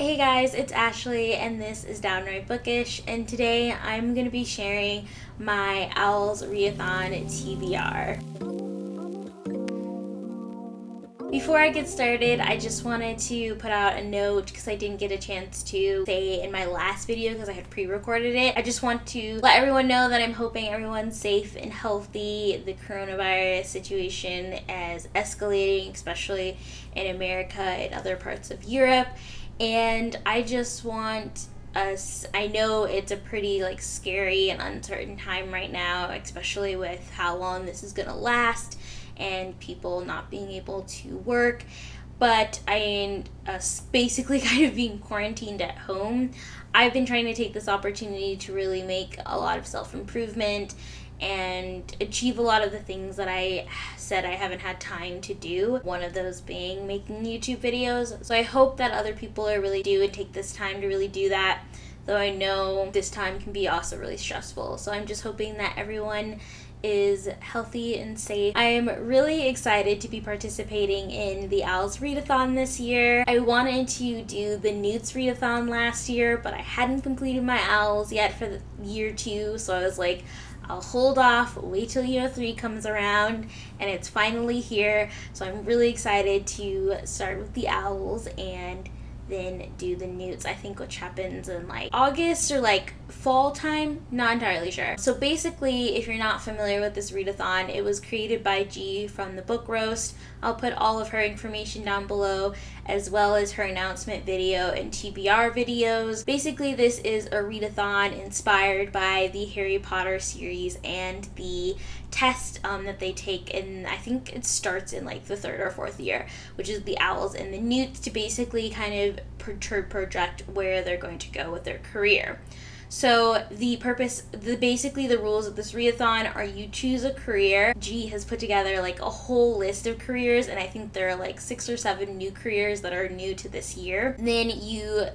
Hey guys, it's Ashley and this is Downright Bookish, and today I'm going to be sharing my O.W.L.s TBR. Before I get started, I just wanted to put out a note because I didn't get a chance to say in my last video because I had pre-recorded it. I just want to let everyone know that I'm hoping everyone's safe and healthy. The coronavirus situation is escalating, especially in America and other parts of Europe. And I just want us, I know it's a pretty scary and uncertain time right now, especially with how long this is going to last and people not being able to work. But us basically kind of being quarantined at home, I've been trying to take this opportunity to really make a lot of self-improvement and achieve a lot of the things that I said I haven't had time to do. One of those being making YouTube videos. So I hope that other people are really do and take this time to really do that, though I know this time can be also really stressful. So I'm just hoping that everyone is healthy and safe. I am really excited to be participating in the O.W.L.s readathon this year. I wanted to do the Newts readathon last year, but I hadn't completed my O.W.L.s yet for the year 2, so I was like, I'll hold off, wait till year 3 comes around, and it's finally here. So I'm really excited to start with the O.W.L.s and then do the Newts, I think, which happens in August or fall time, not entirely sure. So basically, if you're not familiar with this readathon, it was created by G from the book roast. I'll put all of her information down below, as well as her announcement video and TBR videos. Basically, this is a readathon inspired by the Harry Potter series and the test that they take, and I think it starts in the 3rd or 4th year, which is the O.W.L.s and the Newts, to basically kind of project where they're going to go with their career. So basically the rules of this readathon are you choose a career. G has put together a whole list of careers, and I think there are 6 or 7 new careers that are new to this year. And then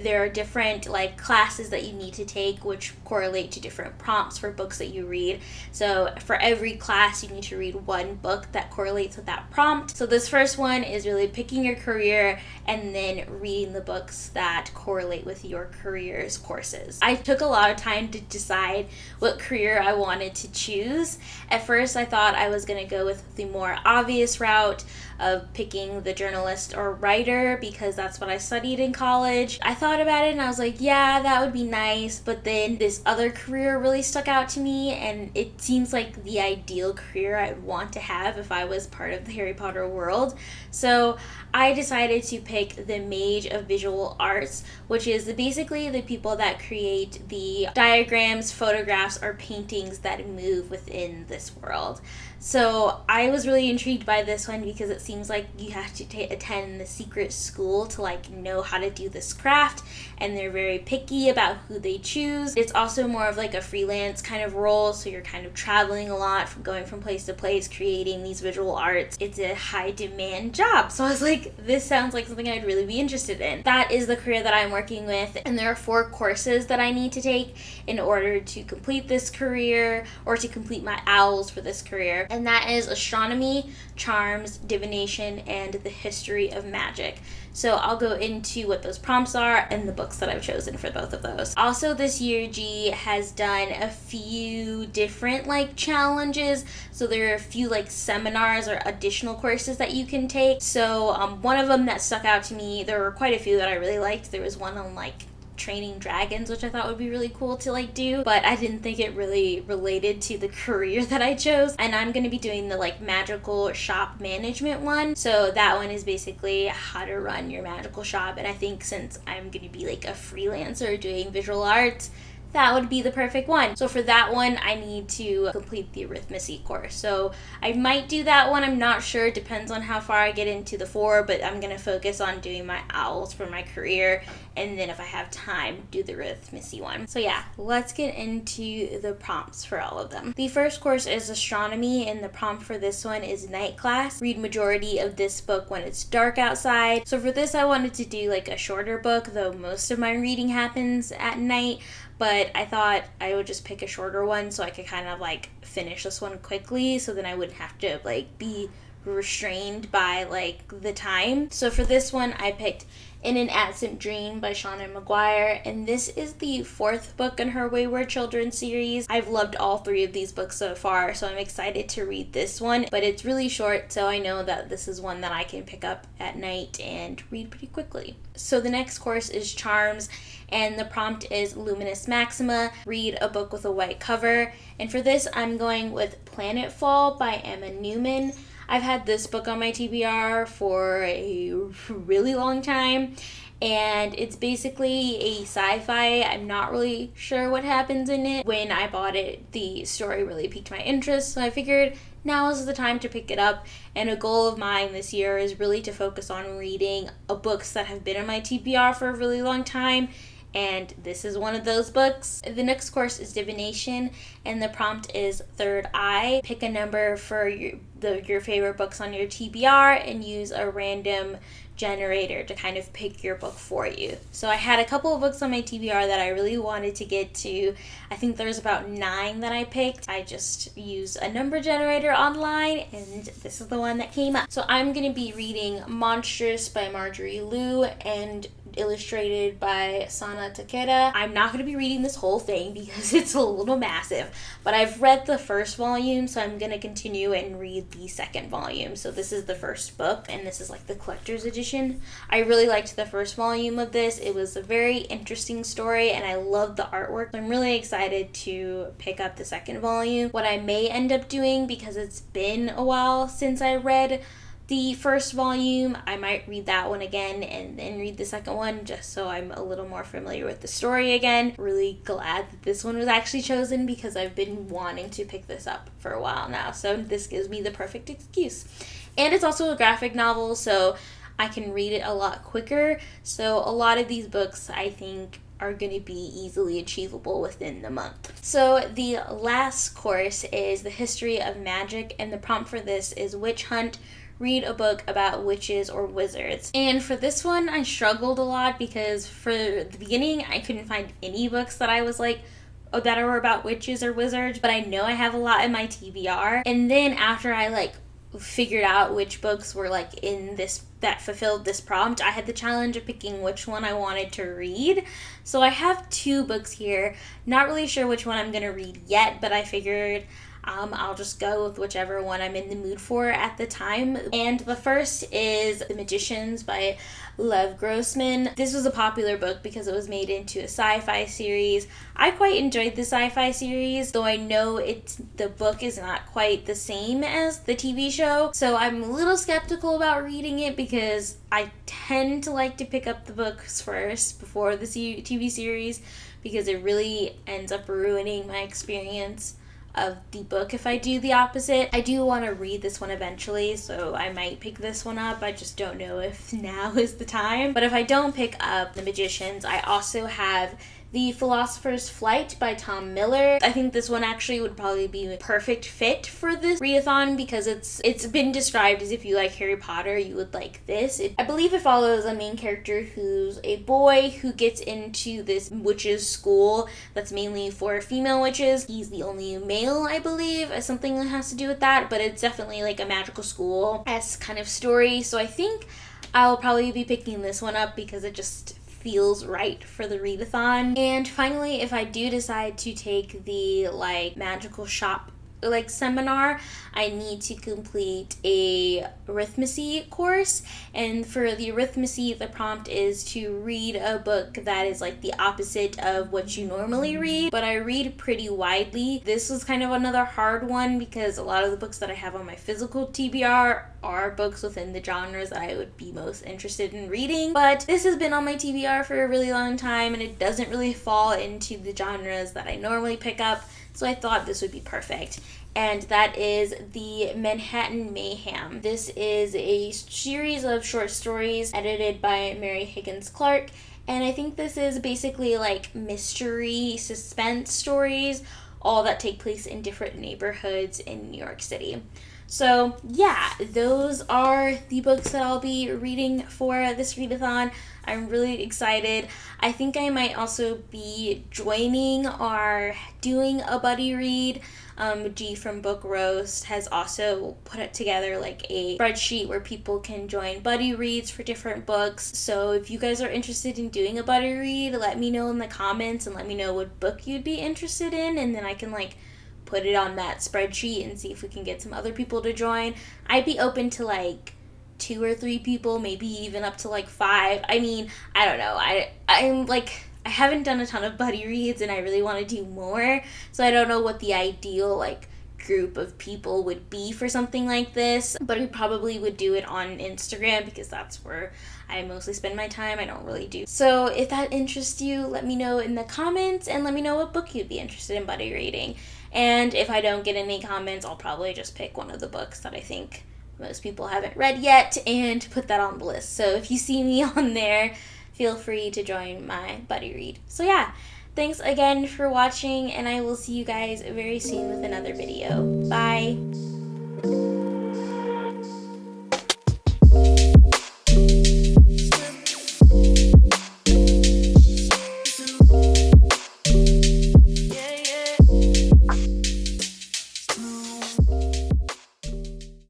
there are different classes that you need to take which correlate to different prompts for books that you read. So for every class you need to read one book that correlates with that prompt. So this first one is really picking your career and then reading the books that correlate with your career's courses. I took a lot of time to decide what career I wanted to choose. At first I thought I was going to go with the more obvious route of picking the journalist or writer because that's what I studied in college. I thought about it and I was like, yeah, that would be nice, but then this other career really stuck out to me, and it seems like the ideal career I'd want to have if I was part of the Harry Potter world. So I decided to pick the Mage of Visual Arts, which is basically the people that create the diagrams, photographs, or paintings that move within this world. So I was really intrigued by this one because it seems like you have to attend the secret school to know how to do this craft, and they're very picky about who they choose. It's also more of a freelance kind of role, so you're kind of traveling a lot, from going from place to place, creating these visual arts. It's a high demand job, so I was like, this sounds like something I'd really be interested in. That is the career that I'm working with, and there are 4 courses that I need to take in order to complete this career, or to complete my O.W.L.s for this career. And that is astronomy, charms, divination, and the history of magic. So I'll go into what those prompts are and the books that I've chosen for both of those. Also this year, G has done a few different challenges. So there are a few seminars or additional courses that you can take. So one of them that stuck out to me, there were quite a few that I really liked. There was one on training dragons, which I thought would be really cool to do, but I didn't think it really related to the career that I chose. And I'm going to be doing the magical shop management one. So that one is basically how to run your magical shop, and I think since I'm going to be a freelancer doing visual arts, that would be the perfect one. So for that one, I need to complete the arithmetic course. So I might do that one. I'm not sure. It depends on how far I get into the 4, but I'm going to focus on doing my O.W.L.s for my career. And then if I have time, do the arithmetic one. So yeah, let's get into the prompts for all of them. The first course is astronomy, and the prompt for this one is night class. Read majority of this book when it's dark outside. So for this, I wanted to do a shorter book, though most of my reading happens at night. But I thought I would just pick a shorter one so I could kind of finish this one quickly, so then I wouldn't have to be restrained by like the time. So for this one, I picked In an Absent Dream by Shauna McGuire, and this is the 4th book in her Wayward Children series. I've loved all 3 of these books so far, so I'm excited to read this one, but it's really short, so I know that this is one that I can pick up at night and read pretty quickly. So the next course is Charms, and the prompt is Luminous Maxima, read a book with a white cover, and for this I'm going with Planetfall by Emma Newman. I've had this book on my TBR for a really long time, and it's basically a sci-fi. I'm not really sure what happens in it. When I bought it, the story really piqued my interest, so I figured now is the time to pick it up. And a goal of mine this year is really to focus on reading books that have been on my TBR for a really long time, and this is one of those books. The next course is Divination, and the prompt is Third Eye. Pick a number for your favorite books on your TBR and use a random generator to kind of pick your book for you. So I had a couple of books on my TBR that I really wanted to get to. I think there's about 9 that I picked. I just used a number generator online, and this is the one that came up. So I'm going to be reading Monstrous by Marjorie Liu and illustrated by Sana Takeda. I'm not going to be reading this whole thing because it's a little massive, but I've read the first volume, so I'm going to continue and read the second volume. So this is the first book, and this is like the collector's edition. I really liked the first volume of this. It was a very interesting story, and I loved the artwork. I'm really excited to pick up the second volume. What I may end up doing, because it's been a while since I read the first volume, I might read that one again and then read the second one just so I'm a little more familiar with the story again. Really glad that this one was actually chosen because I've been wanting to pick this up for a while now, so this gives me the perfect excuse. And it's also a graphic novel, so I can read it a lot quicker, so a lot of these books I think are going to be easily achievable within the month. So the last course is The History of Magic, and the prompt for this is Witch Hunt, read a book about witches or wizards. And for this one, I struggled a lot because for the beginning, I couldn't find any books that I was like, oh, that are about witches or wizards, but I know I have a lot in my TBR. And then after I like figured out which books were like in this that fulfilled this prompt, I had the challenge of picking which one I wanted to read. So I have 2 books here. Not really sure which one I'm gonna read yet, but I figured I'll just go with whichever one I'm in the mood for at the time. And the first is The Magicians by Lev Grossman. This was a popular book because it was made into a sci-fi series. I quite enjoyed the sci-fi series, though I know the book is not quite the same as the TV show. So I'm a little skeptical about reading it because I tend to like to pick up the books first before the TV series because it really ends up ruining my experience of the book if I do the opposite. I do want to read this one eventually, so I might pick this one up. I just don't know if now is the time. But if I don't pick up The Magicians, I also have The Philosopher's Flight by Tom Miller. I think this one actually would probably be a perfect fit for this readathon because it's been described as if you like Harry Potter, you would like this. I believe it follows a main character who's a boy who gets into this witches school that's mainly for female witches. He's the only male, I believe, as something that has to do with that, but it's definitely like a magical school-esque kind of story. So I think I'll probably be picking this one up because it just feels right for the readathon. And finally, if I do decide to take the like magical shop like seminar, I need to complete a arithmetic course, and for the arithmetic, the prompt is to read a book that is like the opposite of what you normally read, but I read pretty widely. This was kind of another hard one because a lot of the books that I have on my physical TBR are books within the genres that I would be most interested in reading, but this has been on my TBR for a really long time and it doesn't really fall into the genres that I normally pick up, so I thought this would be perfect. And that is the Manhattan Mayham. This is a series of short stories edited by Mary Higgins Clark, and I think this is basically like mystery suspense stories, all that take place in different neighborhoods in New York City. So yeah, those are the books that I'll be reading for this readathon. I'm really excited. I think I might also be joining or doing a buddy read. G from Book Roast has also put together like a spreadsheet where people can join buddy reads for different books. So if you guys are interested in doing a buddy read, let me know in the comments and let me know what book you'd be interested in, and then I can like put it on that spreadsheet and see if we can get some other people to join. I'd be open to like 2 or 3 people, maybe even up to like 5. I mean, I don't know. I'm like, I haven't done a ton of buddy reads and I really want to do more, so I don't know what the ideal like group of people would be for something like this, but we probably would do it on Instagram because that's where I mostly spend my time. I don't really do. So if that interests you, let me know in the comments and let me know what book you'd be interested in buddy reading. And if I don't get any comments, I'll probably just pick one of the books that I think most people haven't read yet and put that on the list. So if you see me on there, feel free to join my buddy read. So yeah, thanks again for watching, and I will see you guys very soon with another video. Bye!